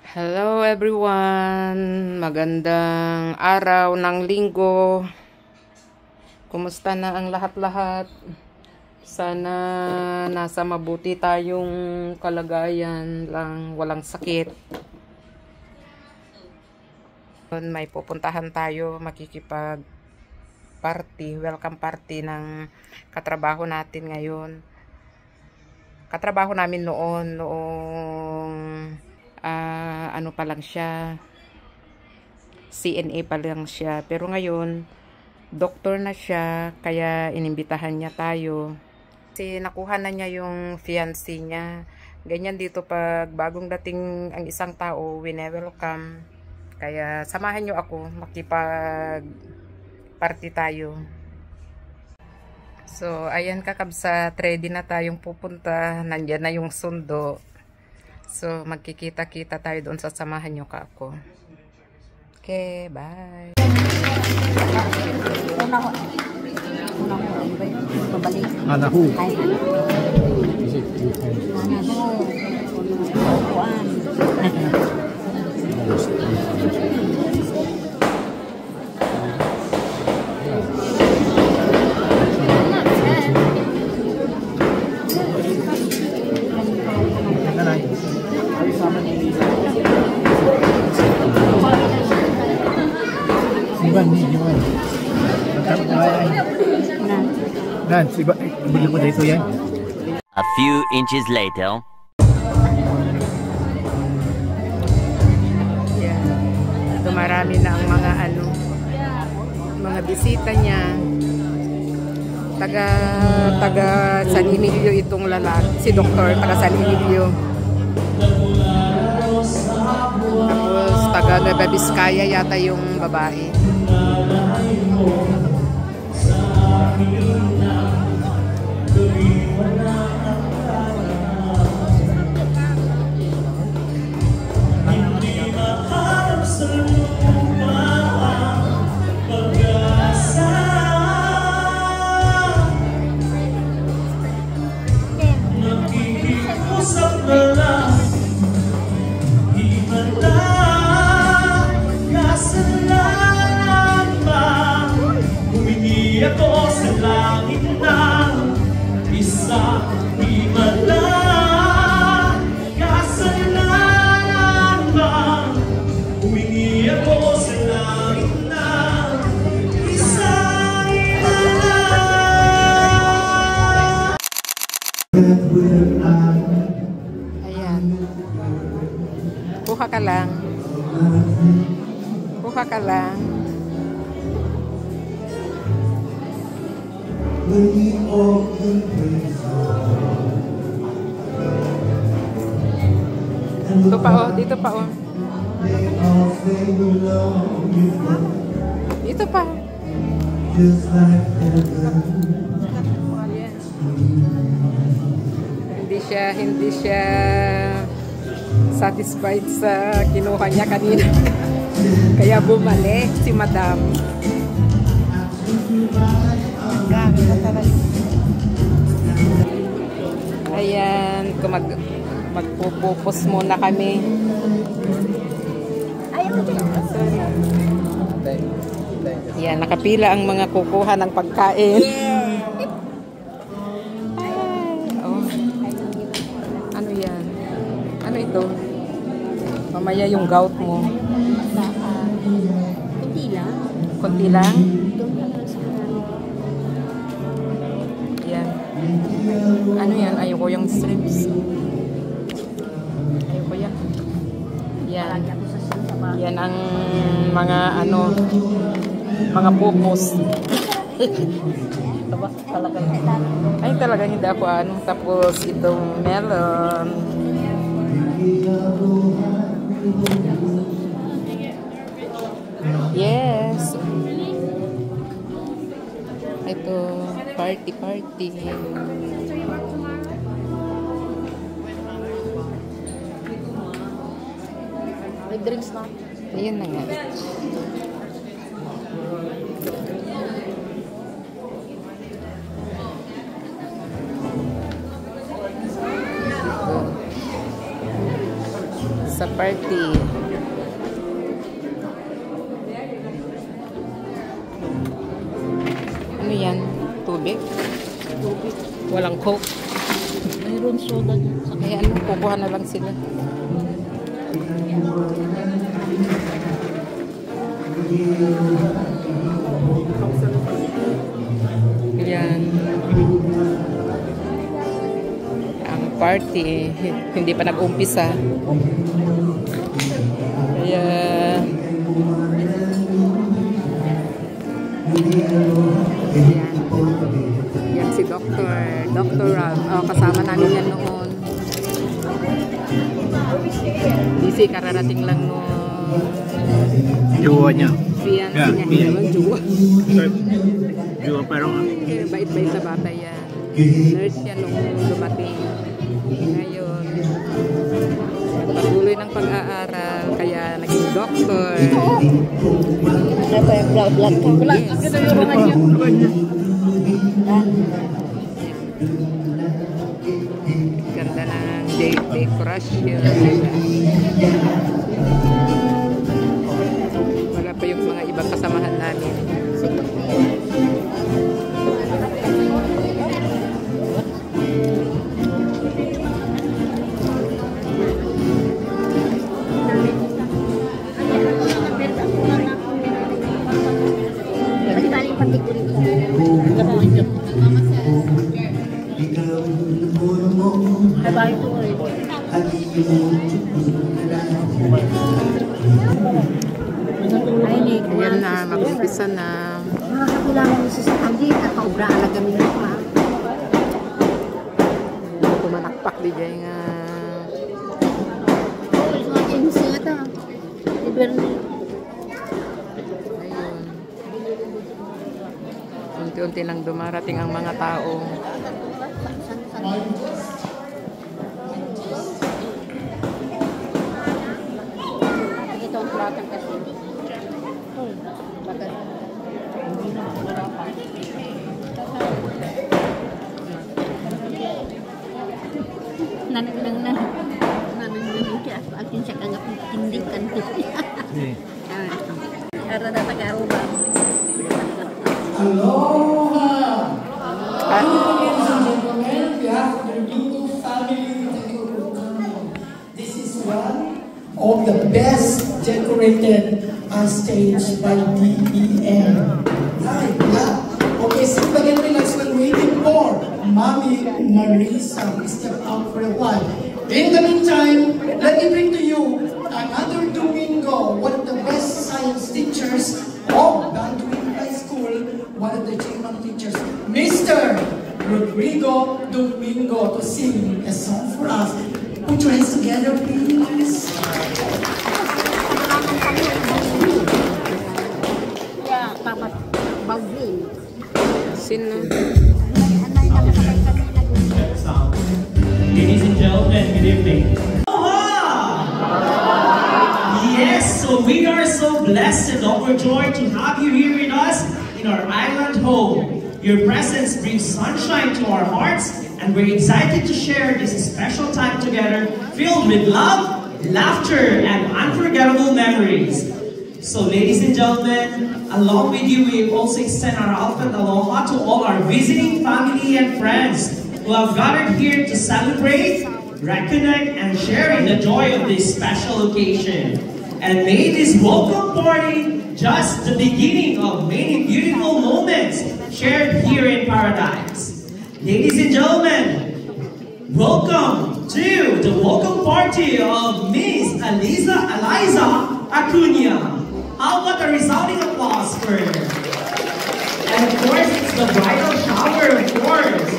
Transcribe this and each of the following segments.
Hello everyone! Magandang araw ng linggo. Kumusta na ang lahat-lahat? Sana nasa mabuti tayong kalagayan lang, walang sakit. May pupuntahan tayo, makikipag party, welcome party ng katrabaho natin ngayon. Katrabaho namin noong ano pa lang siya, CNA pa lang siya, pero ngayon doktor na siya, kaya inimbitahan niya tayo kasi nakuha na niya yung fiancé niya. Ganyan dito pag bagong dating ang isang tao, wine-welcome, kaya samahan niyo ako, makipag party tayo. So ayan kakabsat, ready na tayong pupunta, nandyan na yung sundo. So, magkikita-kita tayo doon, sasamahan nyo ka ako. Okay, bye! Anahu. A few inches later. Yan. Dumarami na ang mga bisita niya. Taga San Emilio itong lalaki, si Doktor, taga San Emilio. Tapos taga Nueva Vizcaya yata yung babae. Ayan. Kuha ka lang. Kuha ka lang. Dito pa oh, dito pa oh. Dito pa. Hindi siya satisfied sa kinuha niya kanina. Kaya bumalik si Madam. Ayan, magpupupos muna kami. Ayan, nakapila ang mga kukuha ng pagkain. Ano yan? Ano ito? Mamaya yung gout mo. Kunti lang. Kunti lang? Yan. Ano yan? Ayoko yung strips. Ayoko yan. Yan. Yan ang mga mga pupos. Ay talaga hindi ako tapos itong melon. Yes. Ito party. May drinks na. Ayan na nga. sa party. Ano yan? Tubig? Tubig. Walang coke. Mayroon soda dyan. Kaya ano, kukuha na lang sila. Yan. Ang party, hindi pa nag-umpisa. Kaya yan si Dr. Rob. Oh, kasama namin yan noon. Busy, kararating lang noon. Jowa niya. Fiancé niya. Hindi naman jowa. Jowa pero Bait-bait na bata yan. Nurse yan nung dumating. Ngayon, nagpatuloy ng pag-aaral, kaya naging doctor. Ito yung vlog ko. Yes. Ganda ng decoration. Wala pa yung mga ibang kasamahan namin. Ayan na, mag-umpisa na. Nakakakulangan niyo sa hindi at paubraan na kami na pa. Tumanakpak di dyan nga. Ayun siya ito. Iberni. Ayun. Unti-unti nang dumarating ang mga tao. Ito ang platang kasi. Bakit? Nanang siya. Akin siya kang tindig kan. Ara na taga-aruba. Ladies and gentlemen, we have the Domingo family decoration. This is one of the best decorated stage by DEN. Right, yeah. Okay, sit back and relax while waiting for Mommy Marisa. We step out for a while. In the meantime, let me bring to you another Domingo, one of the best science teachers of Bantuin High School, one of the J1 teachers, Mr. Rodrigo Domingo, to sing a song for us. Put your hands together, please. Yeah, Papa Baudin. Sino? Ladies and gentlemen, good evening. Yes, so we are so blessed and overjoyed to have you here with us in our island home. Your presence brings sunshine to our hearts, and we're excited to share this special time together filled with love, laughter, and unforgettable memories. So ladies and gentlemen, along with you, we also extend our ultimate aloha to all our visiting family and friends who have gathered here to celebrate, reconnect, and share in the joy of this special occasion. And may this welcome party just the beginning of many beautiful moments shared here in paradise. Ladies and gentlemen, welcome to the welcome party of Miss Eliza Acuna. How about a resounding applause for her? And of course, it's the bridal shower, of course.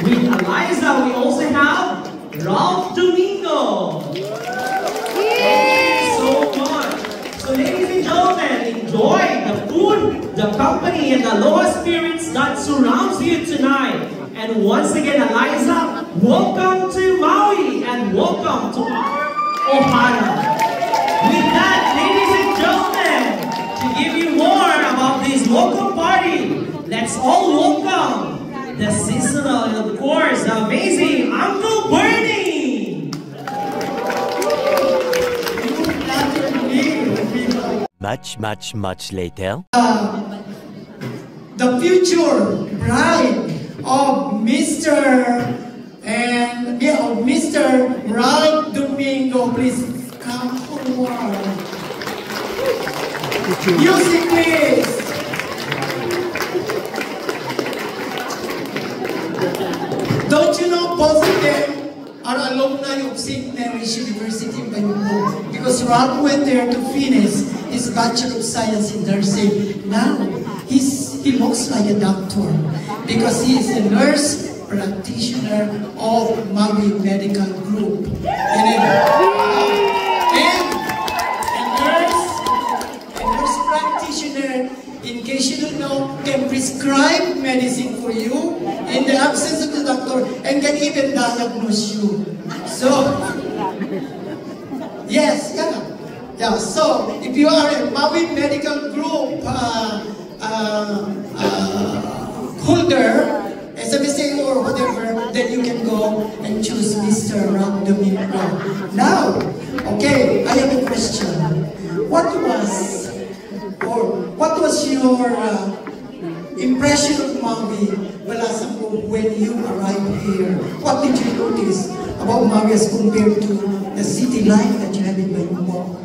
With Eliza, we also have Ralph Domingo. So much. So ladies and gentlemen, enjoy the food, the company, and the aloha spirits that surrounds you tonight. And once again, Eliza, welcome to Maui and welcome to our Ohana. With that, ladies and gentlemen, to give you more about this welcome party, let's all welcome the seasonal and of course the amazing Uncle Bernie. Much later. The future bride of Mr. Ralph Domingo, please come forward. Music, please. Don't you know both of them are alumni of St. Mary's University in Bayonne? Because Ralph went there to finish his Bachelor of Science in nursing. Now, he looks like a doctor because he is a nurse practitioner of Maui Medical Group. And a nurse practitioner, in case you don't know, can prescribe medicine for you in the absence of the doctor and can even diagnose you. So, yes, yeah. So, if you are a Maui Medical Group holder, SMSA or whatever, then you can go and choose Mr. Ralph Domingo. Now, okay, I have a question. What was your impression of Maui, Balasampung, when you arrived here? What did you notice about Maui as compared to the city life that you have in Bayonne?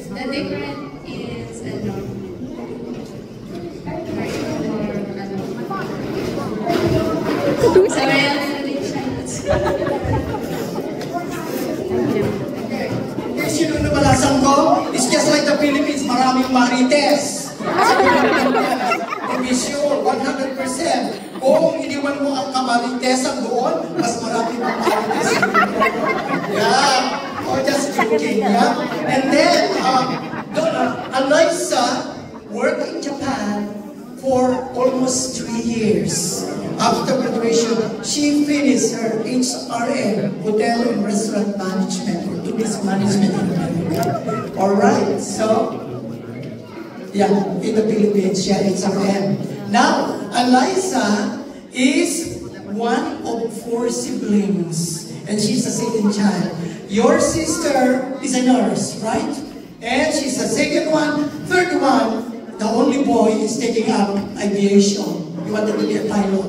The difference is Sino na balasan ko? It's just like the Philippines, maraming marites. To be sure, 100%. Kung iniwan mo ang kamaritesan doon, mas marami pang marites. Yeah. Oh, just joking, yeah? And then, Eliza worked in Japan for almost 3 years. After graduation, she finished her HRM, Hotel and Restaurant Management, or Tourism Management in America. Alright, so, yeah, in the Philippines, she had HRM. Now, Eliza is one of 4 siblings, and she's the second child. Your sister is a nurse, right? And she's the second one. Third one, the only boy is taking up aviation. He wanted to be a pilot,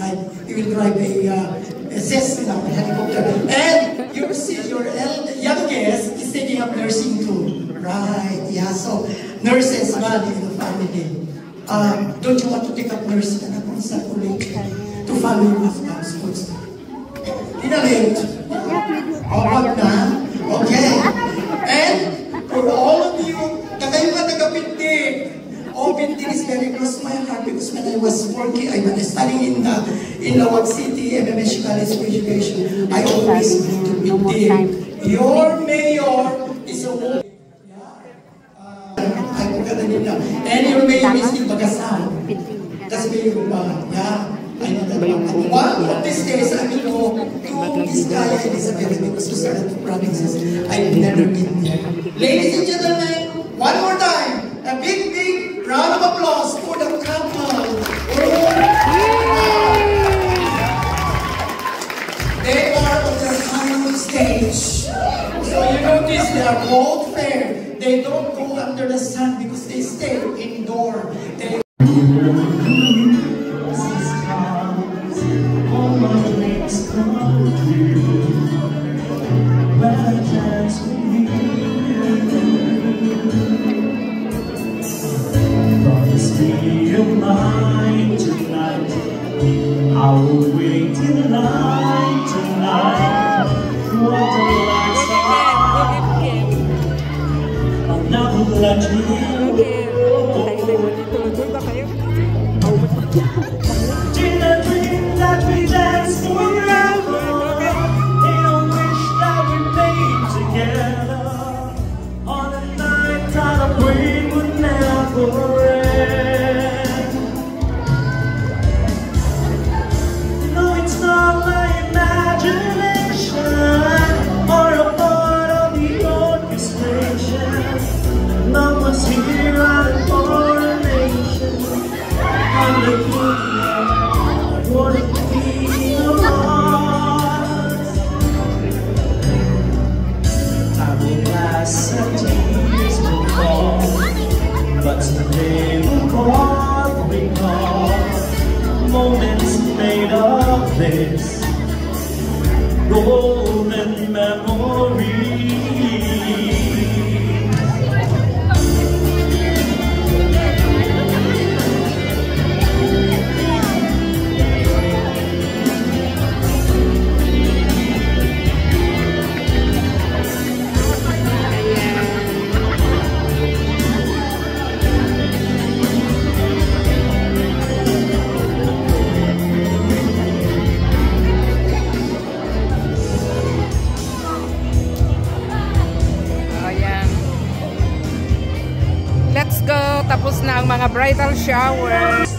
right? He will drive a Cessna, a helicopter. And your youngest is taking up nursing too, right? Yeah, so nurses man in the family. Don't you want to take up nursing to follow your husband's footsteps? Pinalate. Wag na. Okay. And for all of you, kayo nga taga-Pintig. Oh, Pintig is very close to my heart because when I was working, I was studying in Lawag City, MMS College of Education. I always go to Pintig. Your mayor is a woman. I forgot the name now. And your mayor is in Bagasan. That's mayor ba? Yeah. I know that. One of these days, I will go to Vizcaya and Isabela because those are the provinces I've never been there. Ladies and gentlemen, one more time, a big round of applause for the couple. They are on their honeymoon stage. So you notice they are both fair. They don't go under the sun because they stay indoor. I will wait in line tonight. What a lights I'll never let you in a dream that we dance forever, in a wish that we made together, on a night that I pray would never end. No, it's not my imagination or a part of the orchestra. mga bridal shower.